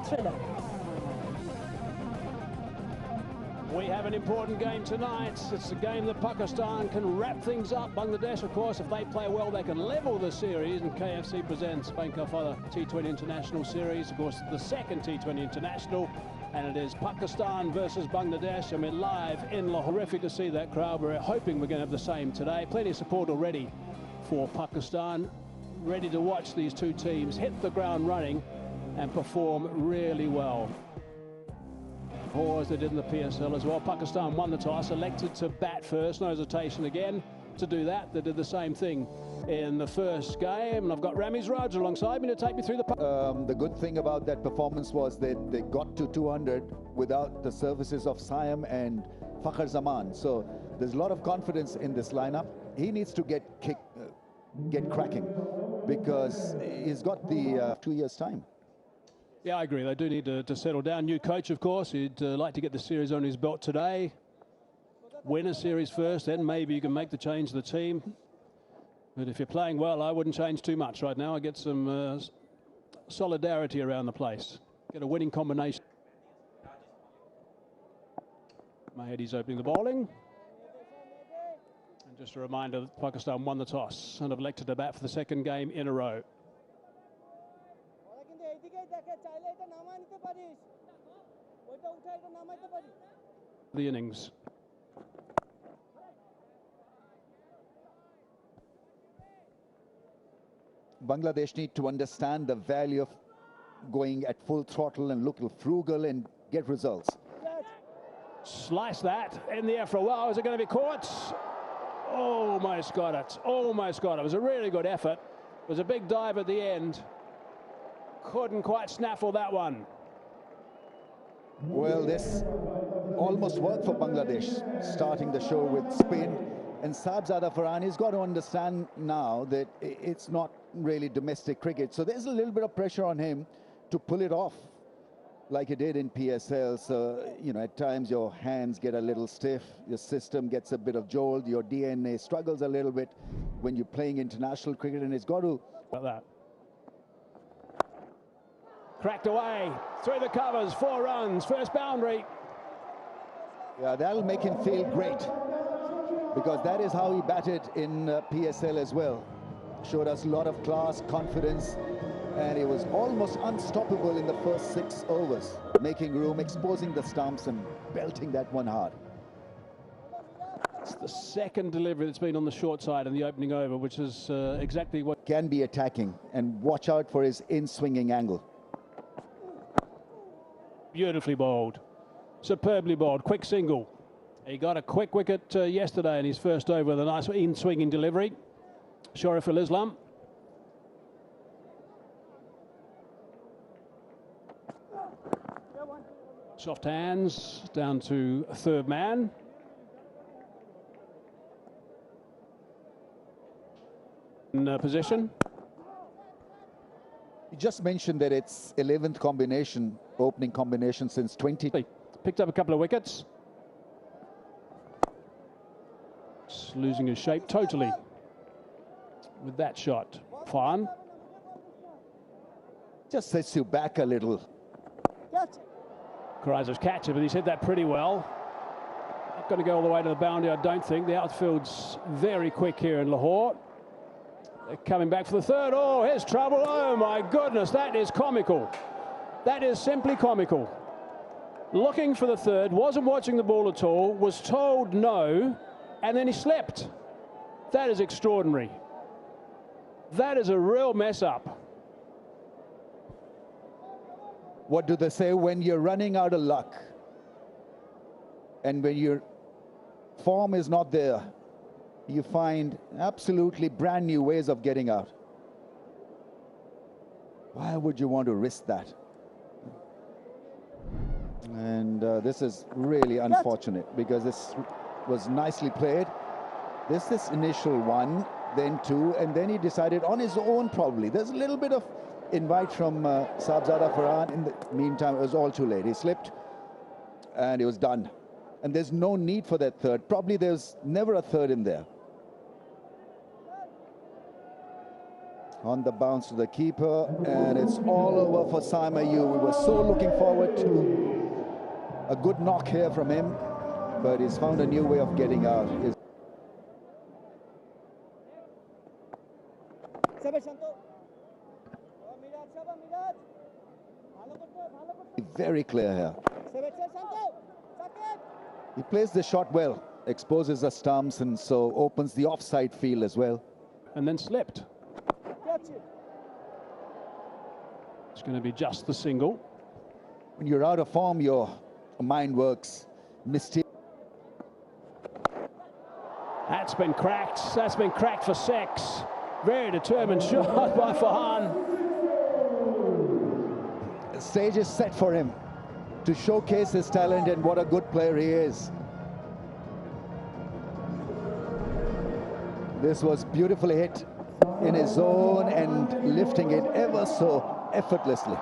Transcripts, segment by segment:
thriller. We have an important game tonight. It's a game that Pakistan can wrap things up. Bangladesh, of course, if they play well, they can level the series. And KFC presents Bank of T20 International Series. Of course, the second T20 International. And it is Pakistan versus Bangladesh. I mean, live in Lahore. Terrific to see that crowd. We're hoping we're going to have the same today. Plenty of support already for Pakistan. Ready to watch these two teams hit the ground running and perform really well. Or as they did in the PSL as well. Pakistan won the toss, elected to bat first, no hesitation again to do that. They did the same thing in the first game, and I've got Ramiz Raj alongside me to take me through the good thing about that performance was that they got to 200 without the services of Siam and Fakhar Zaman. So there's a lot of confidence in this lineup. He needs to get cracking because he's got the 2 years' time. Yeah, I agree. They do need to settle down. New coach, of course. He'd like to get the series on his belt today. Win a series first, then maybe you can make the change to the team. But if you're playing well, I wouldn't change too much right now. I get some solidarity around the place. Get a winning combination. Mahedi's opening the bowling. And just a reminder that Pakistan won the toss and have elected to bat for the second game in a row. The innings. Bangladesh need to understand the value of going at full throttle and look frugal and get results. Slice that in the air for a while. Is it going to be caught? Almost got it. Almost got it. It was a really good effort. It was a big dive at the end. Couldn't quite snaffle that one. Well, this almost worked for Bangladesh, starting the show with spin. And Sahibzada Farhan has got to understand now that it's not really domestic cricket. So there's a little bit of pressure on him to pull it off like he did in PSL. So, you know, at times your hands get a little stiff, your system gets a bit of jolt, your DNA struggles a little bit when you're playing international cricket, and it's got to... Like that. Cracked away, through the covers, 4 runs, first boundary. Yeah, that'll make him feel great, because that is how he batted in PSL as well. Showed us a lot of class, confidence, and he was almost unstoppable in the first 6 overs, making room, exposing the stumps and belting that one hard. It's the second delivery that's been on the short side in the opening over, which is exactly what... Can be attacking, and watch out for his in-swinging angle. Beautifully bowled, superbly bowled, quick single. He got a quick wicket yesterday in his first over with a nice in-swinging delivery. Sharifull Islam. Soft hands down to third man. In position. You just mentioned that it's 11th combination, opening combination since 20. Picked up a couple of wickets. Just losing his shape totally with that shot. Farhan. Just sets you back a little. Karaizov's catch it, but he's hit that pretty well. Not going to go all the way to the boundary, I don't think. The outfield's very quick here in Lahore. They're coming back for the third. Oh, here's trouble. Oh, my goodness, that is comical. That is simply comical. Looking for the third, wasn't watching the ball at all, was told no, and then he slipped. That is extraordinary. That is a real mess up. What do they say? When you're running out of luck and when your form is not there, you find absolutely brand new ways of getting out. Why would you want to risk that? And this is really unfortunate because this was nicely played. This initial one, then 2, and then he decided on his own probably. There's a little bit of invite from Sahibzada Farhan. In the meantime, it was all too late. He slipped and it was done. And there's no need for that third. Probably there's never a third in there. On the bounce to the keeper, and it's all over for Sima Yu. We were so looking forward to a good knock here from him, but he's found a new way of getting out. Very clear here. He plays the shot well, exposes the stumps, and so opens the offside field as well. And then slipped. It's going to be just the single. When you're out of form, your mind works mysterious. That's been cracked. That's been cracked for Sex. Very determined shot by Farhan. The stage is set for him to showcase his talent and what a good player he is. This was beautifully hit in his zone and lifting it ever so effortlessly.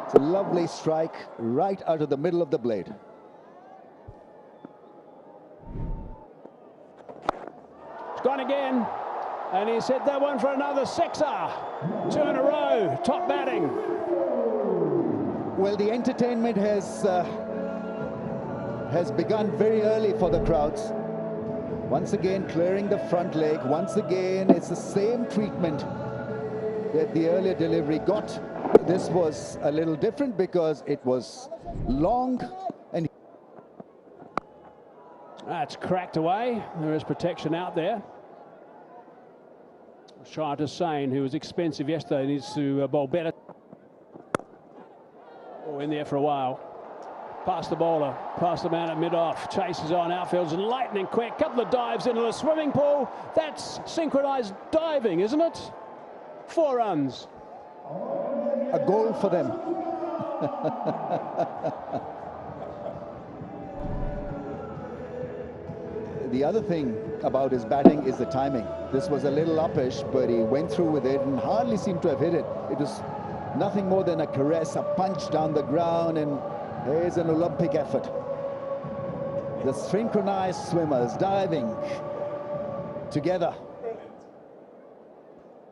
It's a lovely strike right out of the middle of the blade. It's gone again, and he's hit that one for another sixer. 2 in a row, top batting. Well, the entertainment has begun very early for the crowds. Once again, clearing the front leg. Once again, it's the same treatment that the earlier delivery got. This was a little different because it was long and... That's cracked away. There is protection out there. Shahid Hussain, who was expensive yesterday, needs to bowl better. Oh, in there for a while. Past the bowler, past the man at mid-off, chases on, outfields lightning quick, couple of dives into the swimming pool. That's synchronized diving, isn't it? 4 runs. A goal for them. The other thing about his batting is the timing. This was a little uppish, but he went through with it and hardly seemed to have hit it. It was nothing more than a caress, a punch down the ground, and there's an Olympic effort. The synchronized swimmers diving together.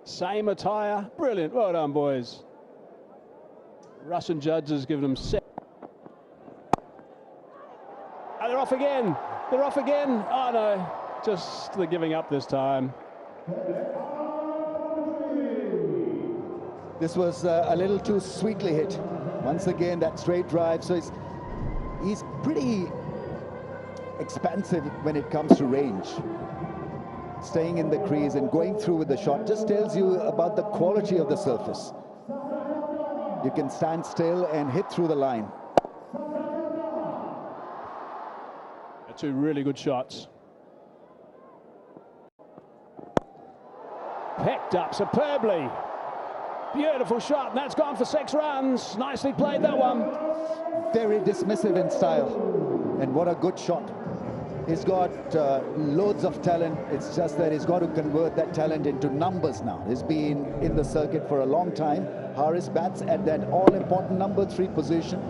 Same attire. Brilliant. Well done, boys. Russian judges give them 7. Oh, they're off again. They're off again. Oh, no. Just they're giving up this time. This was a little too sweetly hit. Once again, that straight drive. So he's pretty expansive when it comes to range. Staying in the crease and going through with the shot just tells you about the quality of the surface. You can stand still and hit through the line. 2 really good shots. Picked up superbly. Beautiful shot, and that's gone for 6 runs. Nicely played, that one. Very dismissive in style, and what a good shot. He's got loads of talent. It's just that he's got to convert that talent into numbers now. He's been in the circuit for a long time. Haris bats at that all-important number 3 position.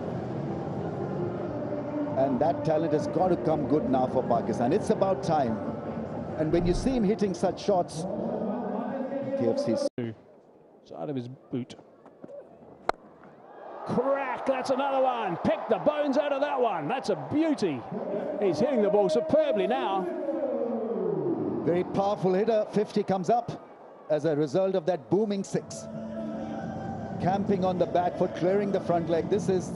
And that talent has got to come good now for Pakistan. It's about time. And when you see him hitting such shots, KFC's side of his boot. Crack, that's another one. Pick the bones out of that one. That's a beauty. He's hitting the ball superbly now. Very powerful hitter. 50 comes up as a result of that booming 6. Camping on the back foot, clearing the front leg. This is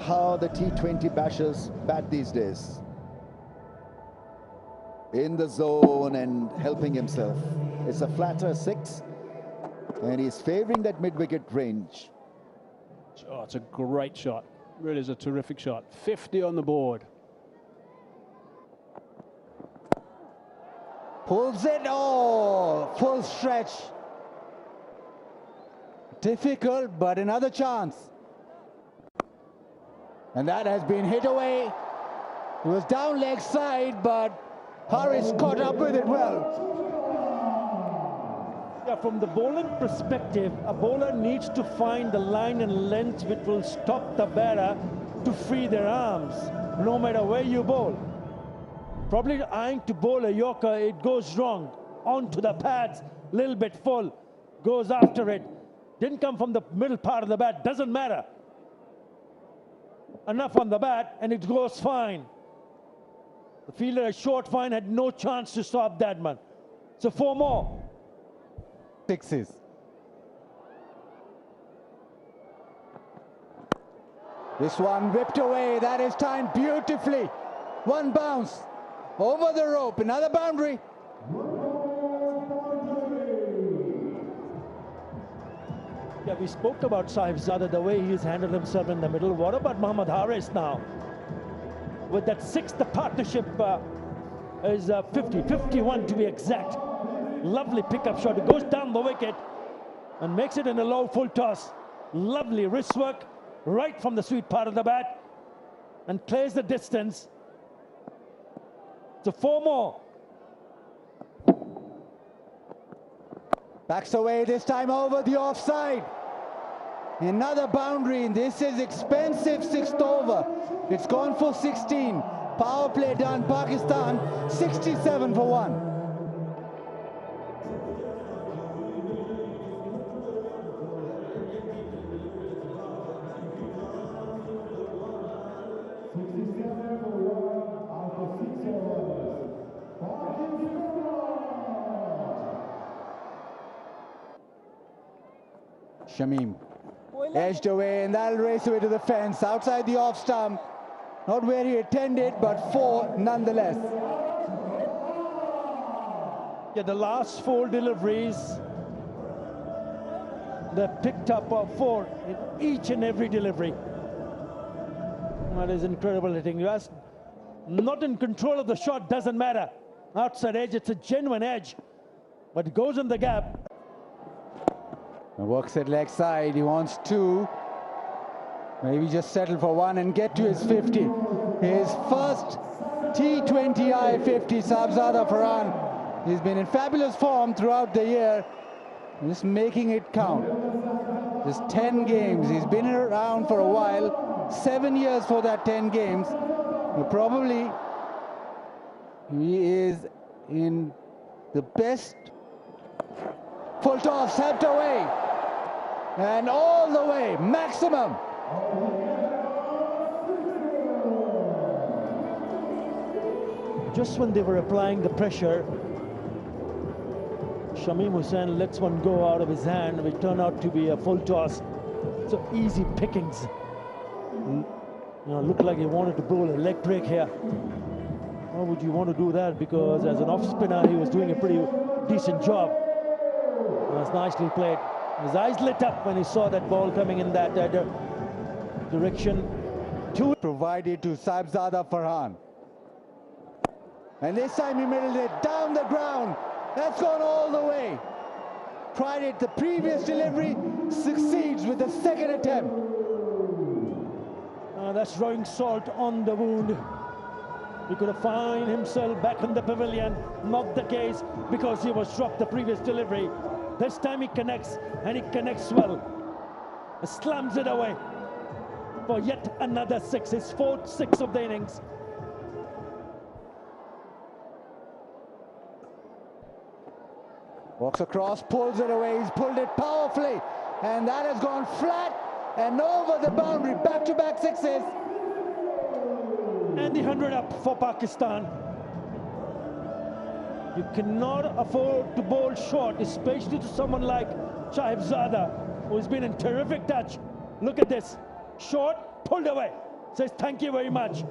how the T20 bashers bat these days. In the zone and helping himself. It's a flatter 6. And he's favouring that mid-wicket range. Oh, it's a great shot. Really is a terrific shot. 50 on the board. Pulls it. Oh, full stretch. Difficult, but another chance. And that has been hit away. It was down leg side, but Haris caught up with it well. From the bowling perspective, a bowler needs to find the line and length which will stop the batter to free their arms, no matter where you bowl. Probably eyeing to bowl a Yorker, it goes wrong. Onto the pads, little bit full. goes after it. Didn't come from the middle part of the bat, doesn't matter. Enough on the bat and it goes fine. The fielder at short fine had no chance to stop that man. So 4 more. Sixes. This one whipped away. That is timed beautifully. One bounce over the rope. Another boundary. Yeah, we spoke about Sahibzada, the way he's handled himself in the middle. What about Mohammad Haris now? With that 6th, the partnership is 50, 51 to be exact. Lovely pickup shot. It goes down the wicket and makes it in a low full toss. Lovely wrist work right from the sweet part of the bat and clears the distance. So 4 more. Backs away this time over the offside. Another boundary. This is expensive 6th over. It's gone for 16. Power play done. Pakistan 67 for 1. Shamim edged away and that'll race away to the fence outside the off stump. Not where he intended, but 4 nonetheless. Yeah, the last 4 deliveries, they picked up 4 in each and every delivery. That is incredible hitting. You ask, not in control of the shot, doesn't matter. Outside edge, it's a genuine edge, but it goes in the gap. Works at leg side. He wants 2. Maybe just settle for 1 and get to his 50. His first T20I 50, Sahibzada Farhan. He's been in fabulous form throughout the year. Just making it count. Just 10 games. He's been around for a while. 7 years for that 10 games. He is in the best. Full toss, helped away. And all the way, maximum. Just when they were applying the pressure, Shamim Hussain lets one go out of his hand, which turned out to be a full toss. So easy pickings. Looked like he wanted to bowl a leg break here. Why would you want to do that? Because as an off spinner, he was doing a pretty decent job. That's nicely played. His eyes lit up when he saw that ball coming in that direction. 2 provided to Sahibzada Farhan. And this time he middled it down the ground. That's gone all the way. Tried it the previous delivery, succeeds with the second attempt. That's throwing salt on the wound. He could have found himself back in the pavilion. Not the case, because he was dropped the previous delivery. This time he connects, and he connects well. Slams it away for yet another 6, his 4th 6 of the innings. Walks across, pulls it away. He's pulled it powerfully, and that has gone flat and over the boundary. Back-to-back 6s. And the 100 up for Pakistan. You cannot afford to bowl short, especially to someone like Sahibzada, who's been in terrific touch. Look at this. Short, pulled away. Says thank you very much.